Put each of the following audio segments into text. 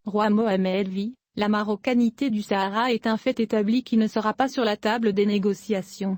Roi Mohammed V, la marocanité du Sahara est un fait établi qui ne sera pas sur la table des négociations.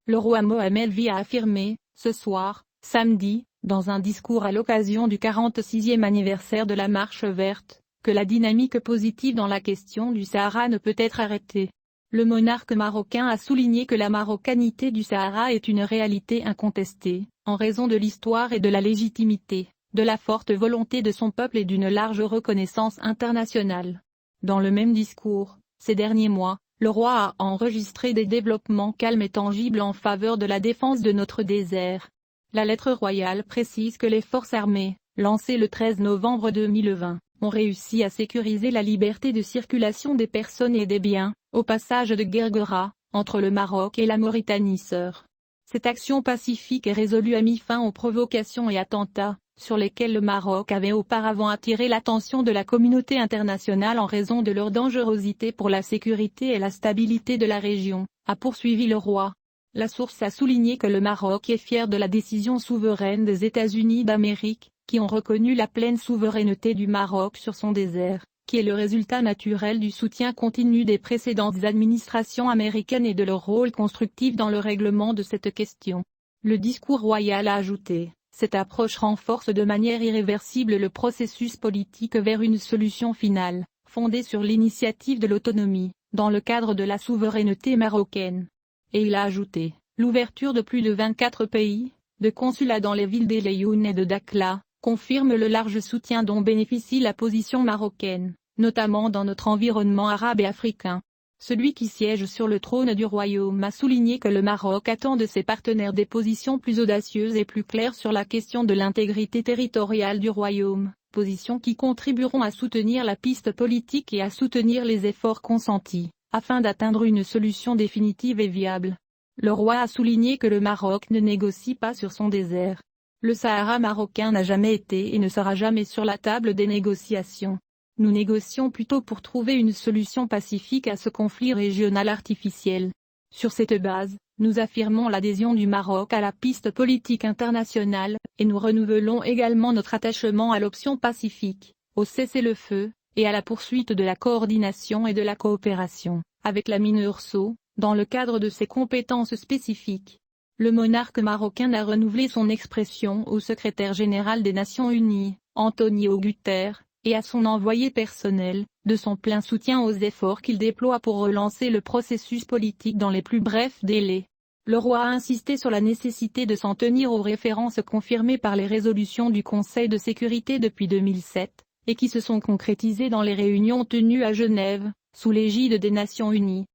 Le roi Mohammed V a affirmé, ce soir, samedi, dans un discours à l'occasion du 46e anniversaire de la Marche verte, que la dynamique positive dans la question du Sahara ne peut être arrêtée. Le monarque marocain a souligné que la marocanité du Sahara est une réalité incontestée, en raison de l'histoire et de la légitimité, de la forte volonté de son peuple et d'une large reconnaissance internationale. Dans le même discours, ces derniers mois, le roi a enregistré des développements calmes et tangibles en faveur de la défense de notre désert. La lettre royale précise que les forces armées, lancées le 13 novembre 2020, ont réussi à sécuriser la liberté de circulation des personnes et des biens, au passage de Guerguera, entre le Maroc et la Mauritanie sœur. Cette action pacifique et résolue a mis fin aux provocations et attentats, sur lesquels le Maroc avait auparavant attiré l'attention de la communauté internationale en raison de leur dangerosité pour la sécurité et la stabilité de la région, a poursuivi le roi. La source a souligné que le Maroc est fier de la décision souveraine des États-Unis d'Amérique, qui ont reconnu la pleine souveraineté du Maroc sur son désert, qui est le résultat naturel du soutien continu des précédentes administrations américaines et de leur rôle constructif dans le règlement de cette question. Le discours royal a ajouté, cette approche renforce de manière irréversible le processus politique vers une solution finale, fondée sur l'initiative de l'autonomie, dans le cadre de la souveraineté marocaine. Et il a ajouté, l'ouverture de plus de 24 pays, de consulats dans les villes d'El-Ayoun et de Dakhla, confirme le large soutien dont bénéficie la position marocaine, notamment dans notre environnement arabe et africain. Celui qui siège sur le trône du royaume a souligné que le Maroc attend de ses partenaires des positions plus audacieuses et plus claires sur la question de l'intégrité territoriale du royaume, positions qui contribueront à soutenir la piste politique et à soutenir les efforts consentis, afin d'atteindre une solution définitive et viable. Le roi a souligné que le Maroc ne négocie pas sur son désert. Le Sahara marocain n'a jamais été et ne sera jamais sur la table des négociations. Nous négocions plutôt pour trouver une solution pacifique à ce conflit régional artificiel. Sur cette base, nous affirmons l'adhésion du Maroc à la piste politique internationale, et nous renouvelons également notre attachement à l'option pacifique, au cessez-le-feu, et à la poursuite de la coordination et de la coopération, avec la MINURSO, dans le cadre de ses compétences spécifiques. Le monarque marocain a renouvelé son expression au secrétaire général des Nations Unies, Antonio Guterres, et à son envoyé personnel, de son plein soutien aux efforts qu'il déploie pour relancer le processus politique dans les plus brefs délais. Le roi a insisté sur la nécessité de s'en tenir aux références confirmées par les résolutions du Conseil de sécurité depuis 2007, et qui se sont concrétisées dans les réunions tenues à Genève, sous l'égide des Nations Unies.